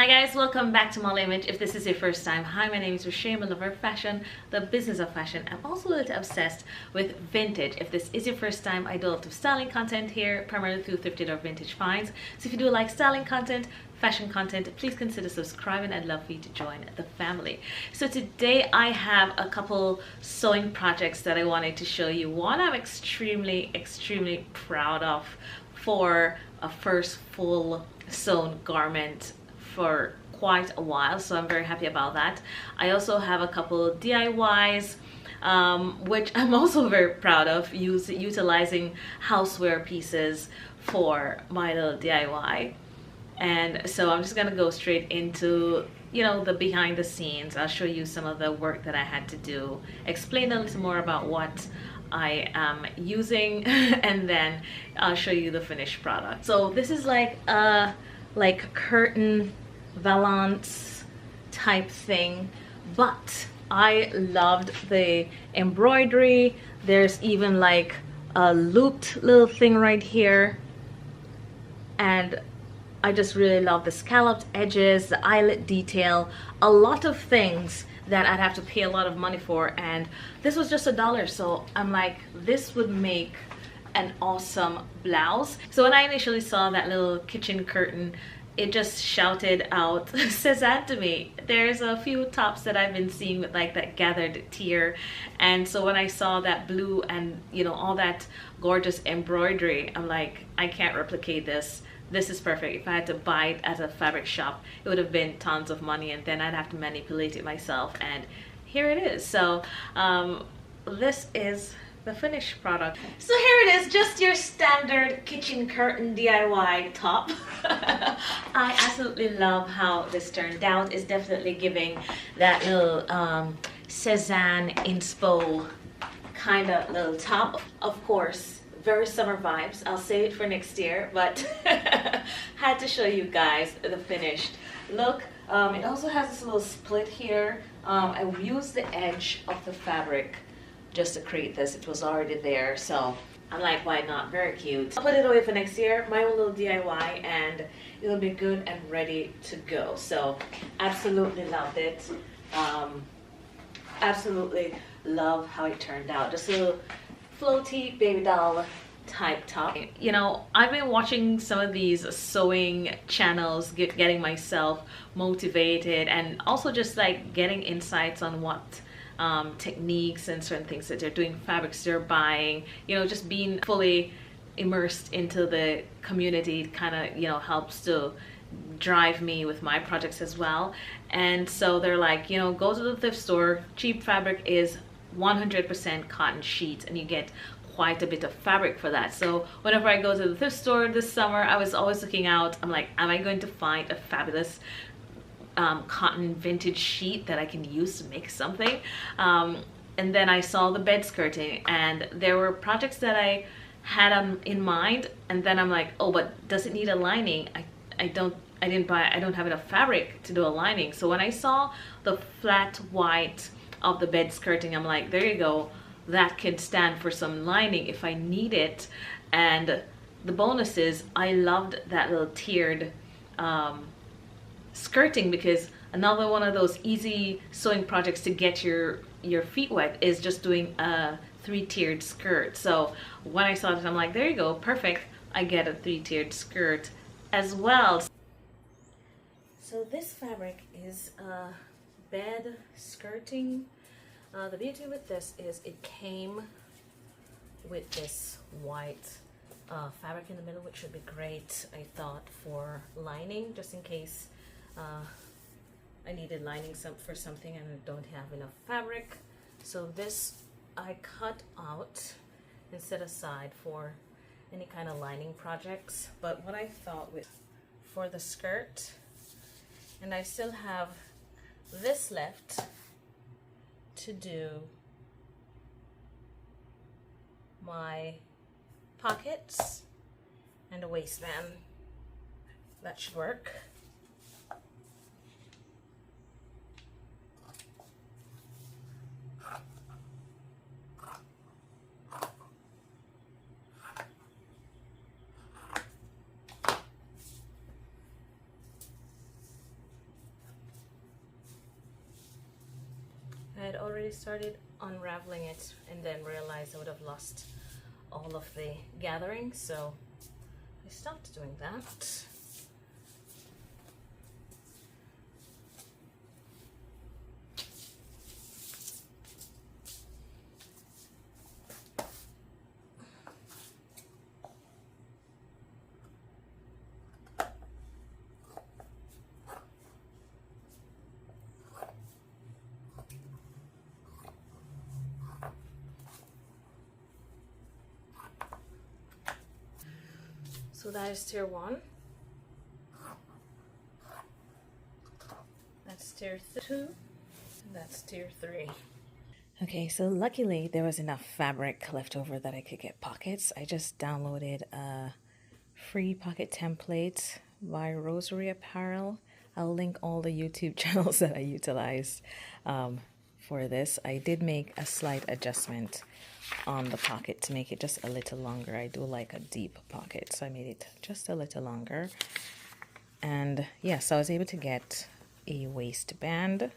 Hi guys, welcome back to my image. If this is your first time, hi, my name is Rashay, a lover of fashion, the business of fashion. I'm also a little obsessed with vintage. If this is your first time, I do a lot of styling content here, primarily through thrifted or vintage finds. So if you do like styling content, fashion content, please consider subscribing. I'd love for you to join the family. So today I have a couple sewing projects that I wanted to show you. One I'm extremely proud of for a first full sewn garment for quite a while, so I'm very happy about that. I also have a couple of DIYs which I'm also very proud of, utilizing houseware pieces for my little DIY. And so I'm just gonna go straight into, you know, the behind the scenes. I'll show you some of the work that I had to do, explain a little more about what I am using, and then I'll show you the finished product. So this is like a curtain valance type thing, but I loved the embroidery. There's even like a looped little thing right here, and I just really love the scalloped edges, the eyelet detail, a lot of things that I'd have to pay a lot of money for, and this was just $1. So I'm like, this would make an awesome blouse. So when I initially saw that little kitchen curtain, it just shouted out Cezanne to me. There's a few tops that I've been seeing with like that gathered tier, and so when I saw that blue and, you know, all that gorgeous embroidery, I'm like, I can't replicate this. This is perfect. If I had to buy it at a fabric shop, it would have been tons of money, and then I'd have to manipulate it myself, and here it is. So this is the finished product. So here it is, just your standard kitchen curtain DIY top. I absolutely love how this turned out. It's definitely giving that little Cezanne inspo kind of little top. Of course, very summer vibes. I'll save it for next year, but had to show you guys the finished look. It also has this little split here. I used the edge of the fabric just to create this. It was already there, so I'm like, why not? Very cute. I'll put it away for next year, my own little DIY, and it'll be good and ready to go. So absolutely loved it. Absolutely love how it turned out. Just a little floaty baby doll type top. You know, I've been watching some of these sewing channels, getting myself motivated, and also just like getting insights on what techniques and certain things that they're doing, fabrics they're buying, you know, just being fully immersed into the community kind of, you know, helps to drive me with my projects as well. And so they're like, you know, go to the thrift store. Cheap fabric is 100% cotton sheets, and you get quite a bit of fabric for that. So whenever I go to the thrift store this summer, I was always looking out. I'm like, am I going to find a fabulous cotton vintage sheet that I can use to make something? And then I saw the bed skirting, and there were projects that I had in mind, and then I'm like, oh, but does it need a lining? I don't have enough fabric to do a lining. So when I saw the flat white of the bed skirting, I'm like, there you go, that can stand for some lining if I need it. And the bonus is I loved that little tiered skirting, because another one of those easy sewing projects to get your feet wet is just doing a 3-tiered skirt. So when I saw it, I'm like, there you go, perfect, I get a 3-tiered skirt as well. So this fabric is bed skirting. The beauty with this is it came with this white fabric in the middle, which would be great, I thought, for lining, just in case I needed lining for something and I don't have enough fabric. So this I cut out and set aside for any kind of lining projects. But what I thought with for the skirt, and I still have this left to do my pockets and a waistband. That should work. had already started unraveling it and then realized I would have lost all of the gathering, so I stopped doing that. So that is tier 1. That's tier 2. And that's tier 3. Okay, so luckily there was enough fabric left over that I could get pockets. I just downloaded a free pocket template by Rosary Apparel. I'll link all the YouTube channels that I utilized for this. I did make a slight adjustment on the pocket to make it just a little longer. I do like a deep pocket, so I made it just a little longer. And yeah, so I was able to get a waistband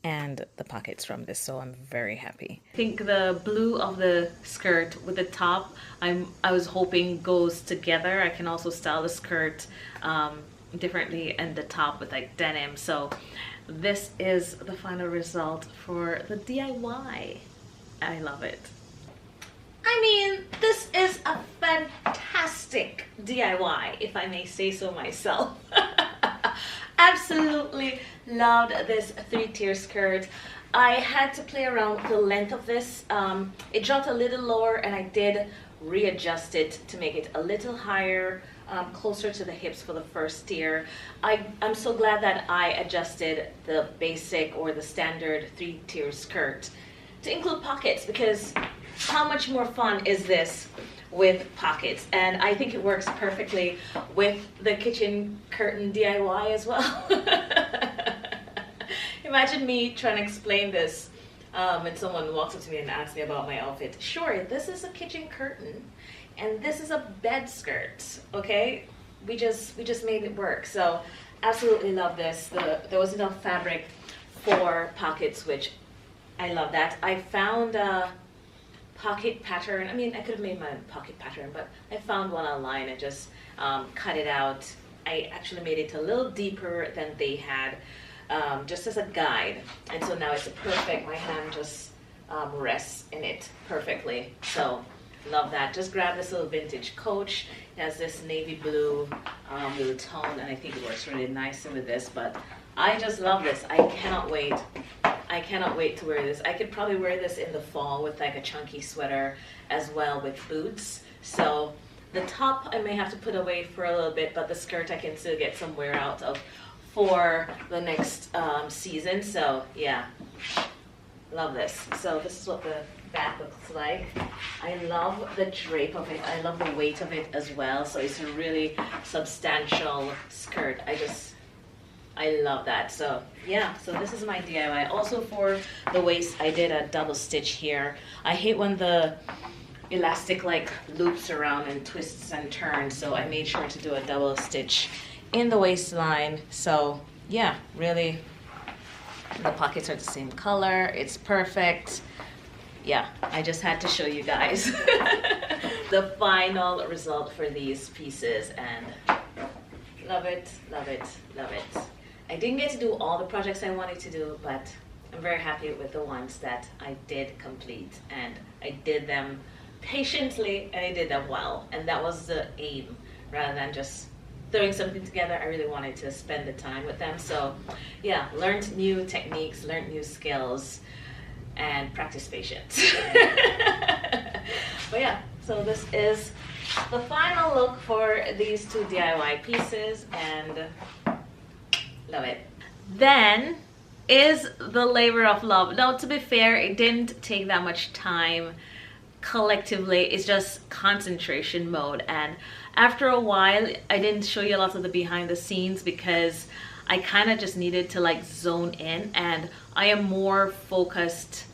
and the pockets from this, so I'm very happy. I think the blue of the skirt with the top, I was hoping goes together. I can also style the skirt differently and the top with like denim. So this is the final result for the DIY. I love it. I mean, this is a fantastic DIY, if I may say so myself. Absolutely loved this 3-tier skirt. I had to play around with the length of this. It dropped a little lower and I did readjust it to make it a little higher, closer to the hips for the first tier. I'm so glad that I adjusted the basic or the standard 3-tier skirt to include pockets, because how much more fun is this with pockets? And I think it works perfectly with the kitchen curtain DIY as well. Imagine me trying to explain this when someone walks up to me and asks me about my outfit. Sure, this is a kitchen curtain and this is a bed skirt, okay? We just made it work. So absolutely love this. There was enough fabric for pockets, which I love that. I found a pocket pattern. I mean, I could have made my own pocket pattern, but I found one online and just cut it out. I actually made it a little deeper than they had, just as a guide. And so now it's perfect. My hand just rests in it perfectly. So love that. Just grab this little vintage coach. It has this navy blue little tone, and I think it works really nicely with this. But I just love this. I cannot wait. I cannot wait to wear this. I could probably wear this in the fall with like a chunky sweater as well with boots. So the top I may have to put away for a little bit, but the skirt I can still get some wear out of for the next season. So yeah, love this. So this is what the back looks like. I love the drape of it. I love the weight of it as well. So it's a really substantial skirt. I love that. So yeah, so this is my DIY. Also for the waist, I did a double stitch here. I hate when the elastic like loops around and twists and turns, so I made sure to do a double stitch in the waistline. So yeah, really, the pockets are the same color. It's perfect. Yeah, I just had to show you guys the final result for these pieces, and love it, love it, love it. I didn't get to do all the projects I wanted to do, but I'm very happy with the ones that I did complete, and I did them patiently and I did them well, and that was the aim. Rather than just throwing something together, I really wanted to spend the time with them. So yeah, learned new techniques, learned new skills, and practice patience. But yeah, so this is the final look for these 2 DIY pieces, and love it. Then is the labor of love. Now, to be fair, it didn't take that much time collectively. It's just concentration mode, and after a while I didn't show you a lot of the behind the scenes because I kind of just needed to like zone in, and I am more focused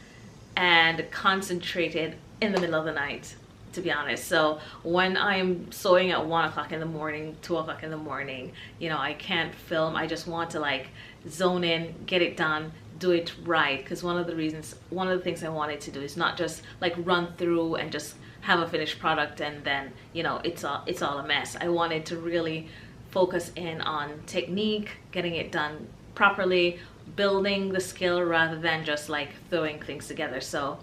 and concentrated in the middle of the night. to be honest. So when I'm sewing at 1 o'clock in the morning, 2 o'clock in the morning, you know, I can't film. I just want to like zone in, get it done, do it right. Because one of the things I wanted to do is not just like run through and just have a finished product and then, you know, it's all a mess. I wanted to really focus in on technique, getting it done properly, building the skill rather than just like throwing things together. So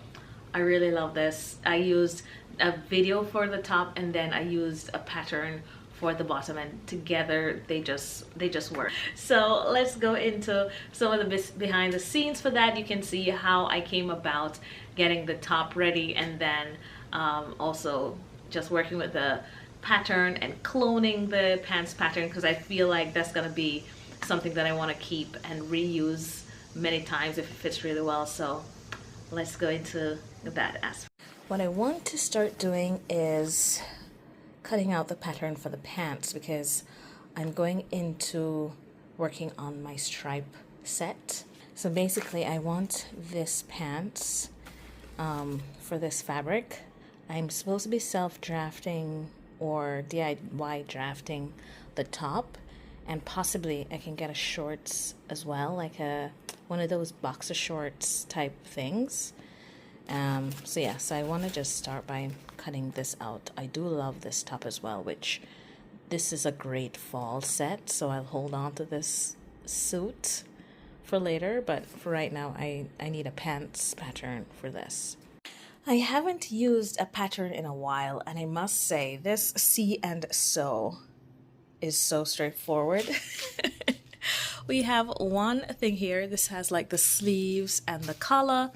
I really love this. I used a video for the top and then I used a pattern for the bottom, and together they just work. So let's go into some of the behind the scenes for that. You can see how I came about getting the top ready, and then also just working with the pattern and cloning the pants pattern, because I feel like that's gonna be something that I want to keep and reuse many times if it fits really well. So let's go into that aspect. What I want to start doing is cutting out the pattern for the pants, because I'm going into working on my stripe set. So basically I want this pants for this fabric. I'm supposed to be self-drafting or DIY drafting the top, and possibly I can get a shorts as well, like one of those boxer shorts type things. So yeah, so I want to just start by cutting this out. I do love this top as well, which this is a great fall set, so I'll hold on to this suit for later, but for right now I need a pants pattern for this. I haven't used a pattern in a while, and I must say this see and sew is so straightforward. We have one thing here. This has like the sleeves and the collar,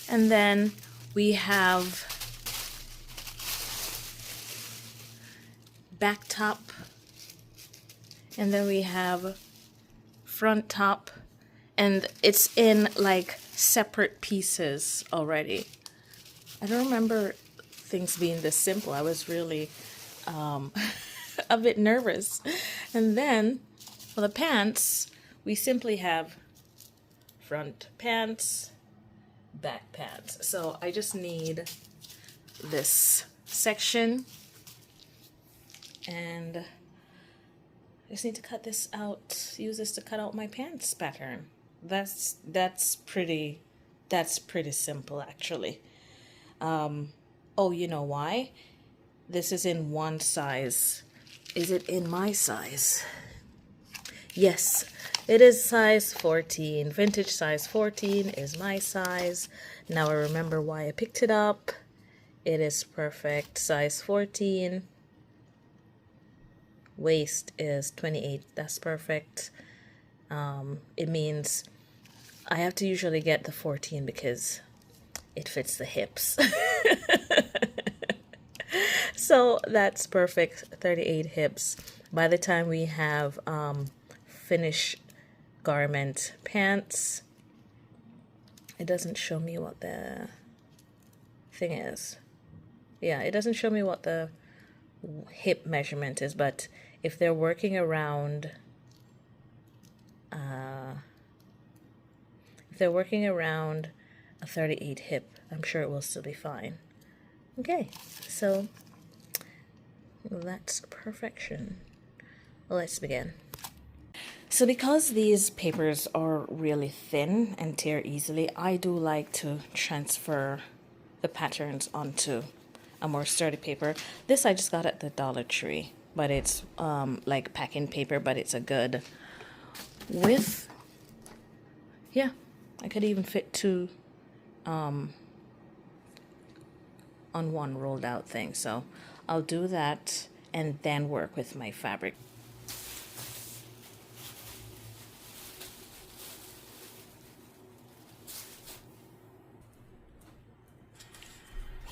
and then we have back top, and then we have front top, and it's in like separate pieces already. I don't remember things being this simple. I was really a bit nervous. And then for the pants, we simply have front pants, back pants. So I just need this section, and I just need to cut this out, use this to cut out my pants pattern. That's pretty simple actually. Oh, you know why? This is in one size. Is it in my size? Yes, it is size 14. Vintage size 14 is my size. Now I remember why I picked it up. It is perfect. Size 14. Waist is 28. That's perfect. It means I have to usually get the 14 because it fits the hips. So that's perfect. 38 hips. By the time we have finished garment pants, it doesn't show me what the thing is. Yeah, it doesn't show me what the hip measurement is, but if they're working around a 38 hip, I'm sure it will still be fine. Okay, so that's perfection. Let's begin. So because these papers are really thin and tear easily, I do like to transfer the patterns onto a more sturdy paper. This I just got at the Dollar Tree, but it's like packing paper, but it's a good width. Yeah, I could even fit two on one rolled out thing. So I'll do that and then work with my fabric.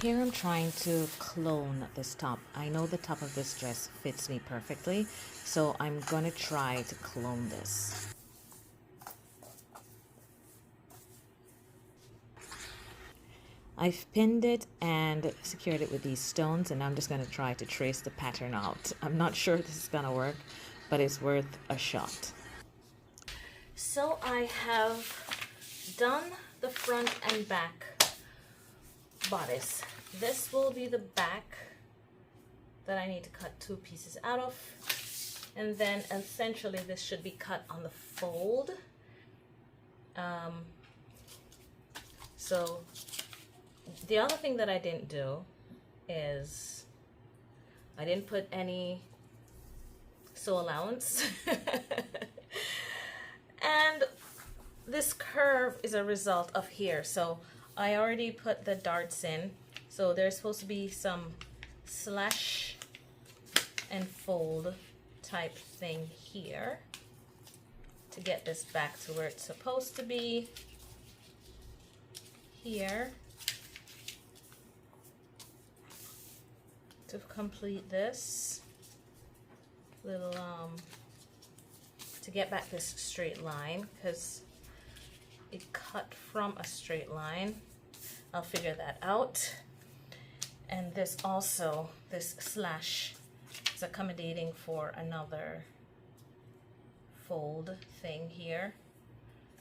Here I'm trying to clone this top. I know the top of this dress fits me perfectly, so I'm gonna try to clone this. I've pinned it and secured it with these stones, and I'm just going to try to trace the pattern out. I'm not sure this is going to work, but it's worth a shot. So I have done the front and back bodice, this will be the back that I need to cut 2 pieces out of. And then essentially this should be cut on the fold. So the other thing that I didn't do is I didn't put any sew allowance. And this curve is a result of here. So I already put the darts in. So there's supposed to be some slash and fold type thing here to get this back to where it's supposed to be here. To complete this little to get back this straight line, because it cut from a straight line. I'll figure that out. And this also, this slash is accommodating for another fold thing here.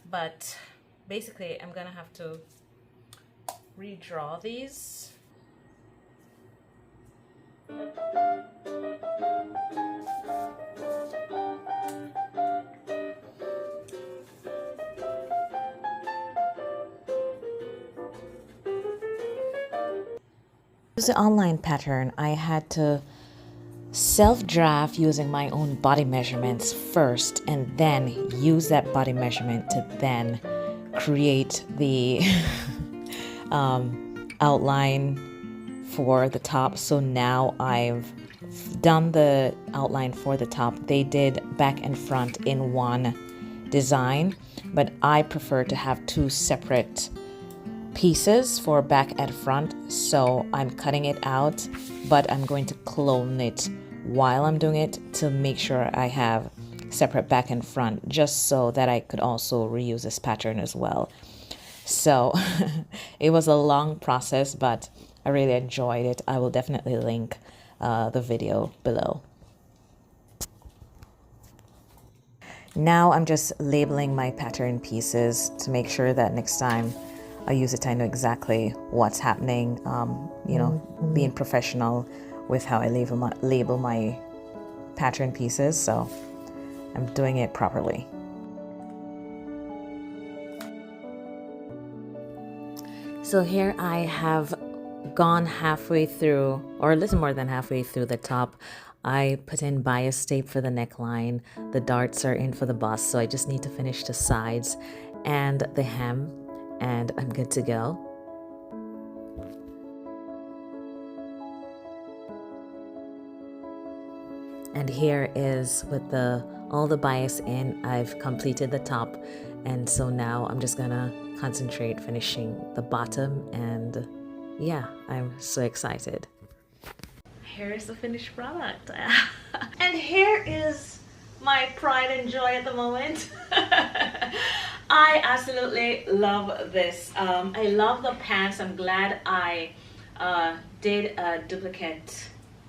But basically I'm gonna have to redraw these. The online pattern, I had to self-draft using my own body measurements first, and then use that body measurement to then create the outline for the top. So now I've done the outline for the top. They did back and front in one design, but I prefer to have 2 separate pieces for back and front, so I'm cutting it out, but I'm going to clone it while I'm doing it to make sure I have separate back and front, just so that I could also reuse this pattern as well. So it was a long process, but I really enjoyed it. I will definitely link the video below. Now I'm just labeling my pattern pieces to make sure that next time I use it, I know exactly what's happening, you know, being professional with how I label my pattern pieces, so I'm doing it properly. So here I have gone halfway through, or a little more than halfway through the top. I put in bias tape for the neckline, the darts are in for the bust, so I just need to finish the sides and the hem, and I'm good to go. And here is with all the bias in, I've completed the top, and so now I'm just gonna concentrate finishing the bottom, and yeah, I'm so excited. Here is the finished product. And here is my pride and joy at the moment. I absolutely love this. I love the pants. I'm glad I did a duplicate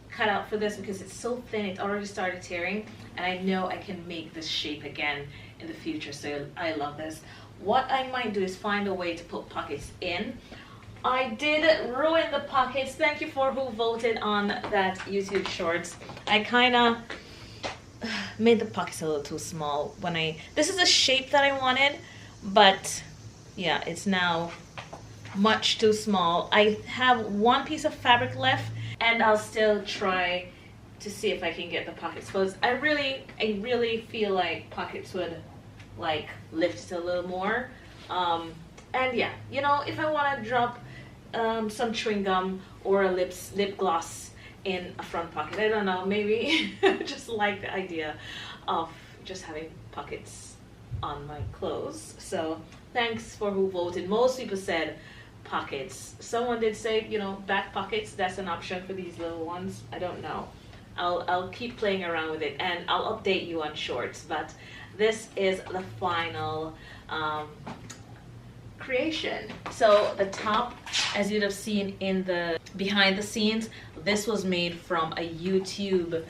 cutout for this because it's so thin. It already started tearing, and I know I can make this shape again in the future, so I love this. What I might do is find a way to put pockets in. I did ruin the pockets. Thank you for who voted on that YouTube shorts. I kind of made the pockets a little too small when this is a shape that I wanted, but yeah, it's now much too small. I have 1 piece of fabric left, and I'll still try to see if I can get the pockets closed. I really feel like pockets would like lift it a little more. And yeah, you know, if I want to drop some chewing gum or a lip gloss in a front pocket, I don't know, maybe just like the idea of just having pockets on my clothes. So thanks for who voted. Most people said pockets. Someone did say, you know, back pockets, that's an option for these little ones. I don't know. I'll keep playing around with it, and I'll update you on shorts, but this is the final creation. So the top, as you'd have seen in the behind the scenes, this was made from a YouTube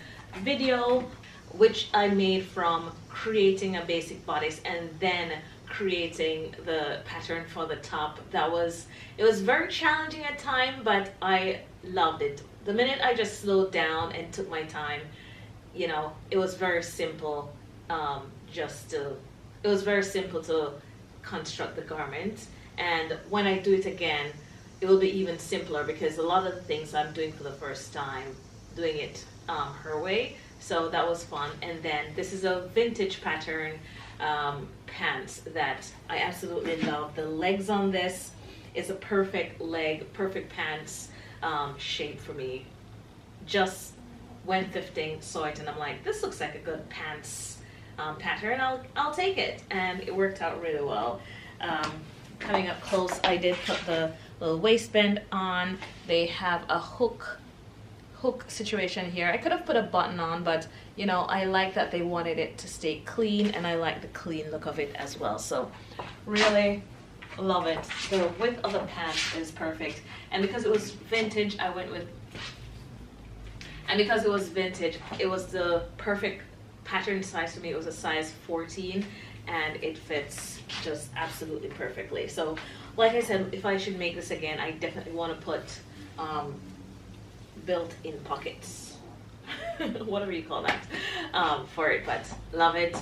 video, which I made from creating a basic bodice and then creating the pattern for the top. It was very challenging at time, but I loved it. The minute I just slowed down and took my time, you know, it was very simple. It was very simple to construct the garment, and when I do it again, it will be even simpler, because a lot of the things I'm doing for the first time, doing it her way. So that was fun. And then this is a vintage pattern pants that I absolutely love. The legs on this is a perfect leg, perfect pants shape for me. Just went thrifting, saw it, and I'm like, this looks like a good pants pattern. I'll take it, and it worked out really well. Coming up close, I did put the little waistband on. They have a hook situation here. I could have put a button on, but you know, I like that they wanted it to stay clean, and I like the clean look of it as well. So really love it. The width of the pants is perfect, and because it was vintage, it was the perfect pattern size for me. It was a size 14, and it fits just absolutely perfectly. So like I said, if I should make this again, I definitely want to put built-in pockets, whatever you call that, for it, but love it.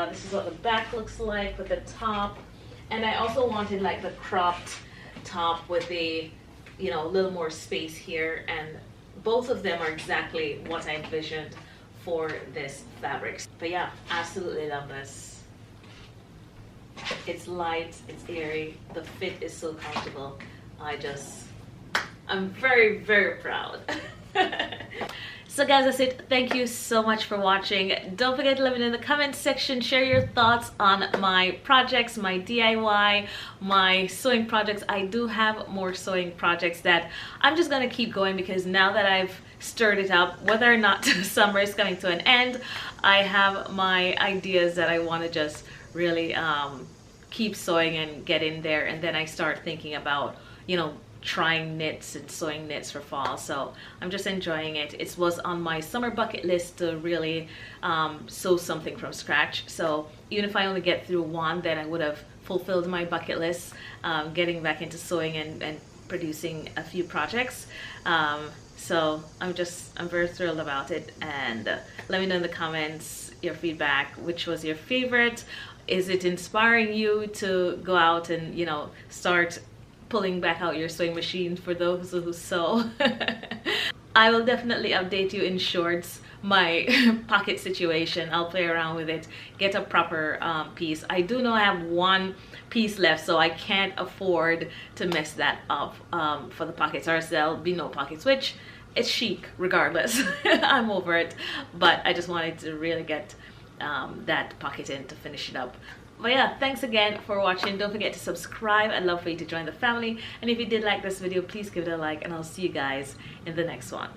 This is what the back looks like with the top, and I also wanted like the cropped top with the, you know, a little more space here, and both of them are exactly what I envisioned for this fabric. But yeah, absolutely love this. It's light, it's airy, the fit is so comfortable. I'm very, very proud. So guys, that's it. Thank you so much for watching. Don't forget to let me know in the comments section, share your thoughts on my projects, my DIY, my sewing projects. I do have more sewing projects that I'm just gonna keep going, because now that I've stirred it up, whether or not summer is coming to an end, I have my ideas that I want to just really keep sewing and get in there, and then I start thinking about, you know, trying knits and sewing knits for fall. So I'm just enjoying it. It was on my summer bucket list to really sew something from scratch. So even if I only get through one, then I would have fulfilled my bucket list, getting back into sewing and producing a few projects. So I'm very thrilled about it, and let me know in the comments your feedback. Which was your favorite? Is it inspiring you to go out and, you know, start pulling back out your sewing machine for those who sew? I will definitely update you in shorts my pocket situation. I'll play around with it, get a proper piece. I do know I have one piece left, so I can't afford to mess that up for the pockets, or else there'll be no pockets, which it's chic regardless. I'm over it, but I just wanted to really get that pocket in to finish it up. But yeah, thanks again for watching. Don't forget to subscribe. I'd love for you to join the family, and if you did like this video, please give it a like, and I'll see you guys in the next one.